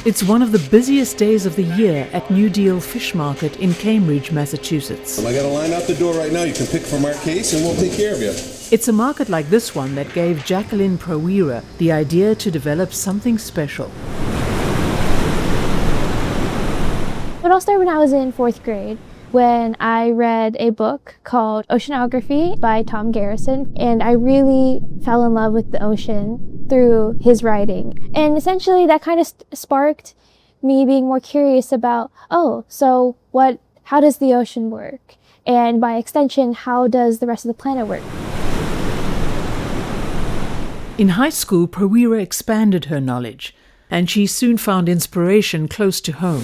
It's one of the busiest days of the year at New Deal Fish Market in Cambridge, Massachusetts. I got a line out the door right now. You can pick from our case and we'll take care of you. It's a market like this one that gave Jacqueline Prawira the idea to develop something special. It all started when I was in 4th grade, when I read a book called Oceanography by Tom Garrison, and I really fell in love with the ocean through his writing. And essentially that kind of sparked me being more curious about, how does the ocean work? And by extension, how does the rest of the planet work? In high school, Prawira expanded her knowledge, and she soon found inspiration close to home.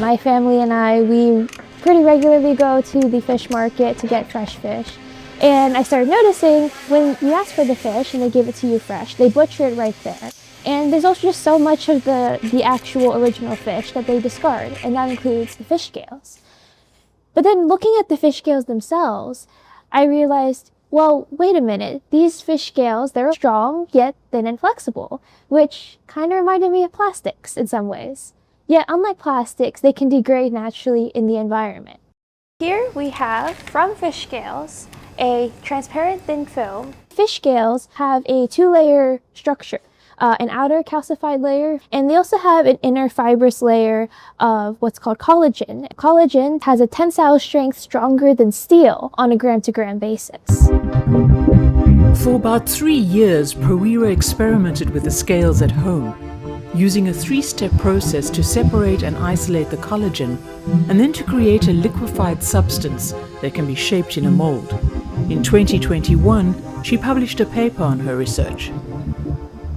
My family and I, we pretty regularly go to the fish market to get fresh fish. And I started noticing when you ask for the fish and they give it to you fresh, they butcher it right there. And there's also just so much of the actual original fish that they discard, and that includes the fish scales. But then looking at the fish scales themselves, I realized, well, wait a minute, these fish scales, they're strong, yet thin and flexible, which kind of reminded me of plastics in some ways. Yet, unlike plastics, they can degrade naturally in the environment. Here we have, from fish scales, a transparent thin film. Fish scales have a 2-layer structure, an outer calcified layer, and they also have an inner fibrous layer of what's called collagen. Collagen has a tensile strength stronger than steel on a gram-to-gram basis. For about 3 years, Prawira experimented with the scales at home, using a 3-step process to separate and isolate the collagen, and then to create a liquefied substance that can be shaped in a mold. In 2021, she published a paper on her research.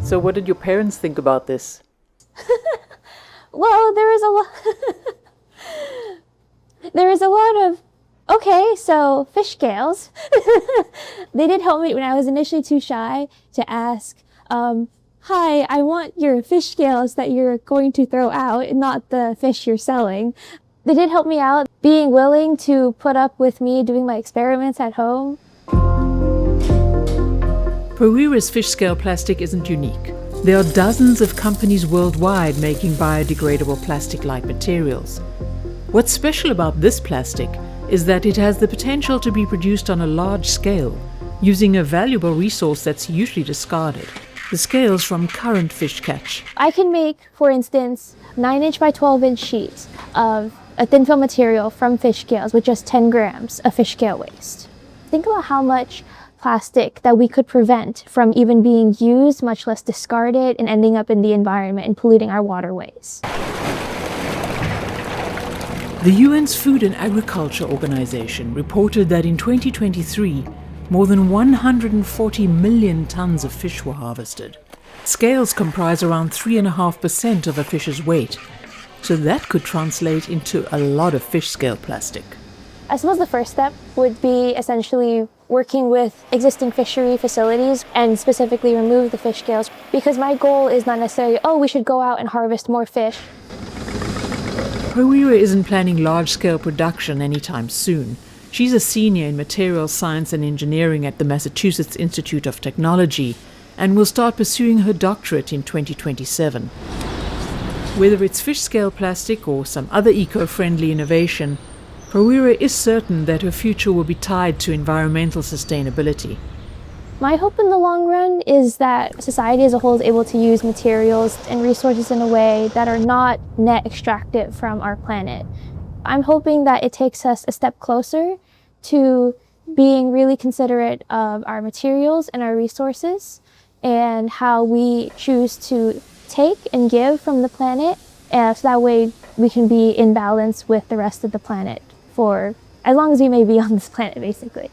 So what did your parents think about this? Well, there is a lot of, okay, so fish scales. They did help me when I was initially too shy to ask, hi, I want your fish scales that you're going to throw out, not the fish you're selling. They did help me out, being willing to put up with me doing my experiments at home. Prawira's fish scale plastic isn't unique. There are dozens of companies worldwide making biodegradable plastic-like materials. What's special about this plastic is that it has the potential to be produced on a large scale, using a valuable resource that's usually discarded: the scales from current fish catch. I can make, for instance, 9-inch by 12-inch sheets of a thin film material from fish scales with just 10 grams of fish scale waste. Think about how much plastic that we could prevent from even being used, much less discarded and ending up in the environment and polluting our waterways. The UN's Food and Agriculture Organization reported that in 2023, more than 140 million tons of fish were harvested. Scales comprise around 3.5% of a fish's weight, so that could translate into a lot of fish scale plastic. I suppose the first step would be essentially working with existing fishery facilities and specifically remove the fish scales, because my goal is not necessarily, we should go out and harvest more fish. Prawira isn't planning large-scale production anytime soon. She's a senior in materials science and engineering at the Massachusetts Institute of Technology and will start pursuing her doctorate in 2027. Whether it's fish scale plastic or some other eco-friendly innovation, Prawira is certain that her future will be tied to environmental sustainability. My hope in the long run is that society as a whole is able to use materials and resources in a way that are not net extractive from our planet. I'm hoping that it takes us a step closer to being really considerate of our materials and our resources and how we choose to take and give from the planet, so that way we can be in balance with the rest of the planet for as long as we may be on this planet, basically.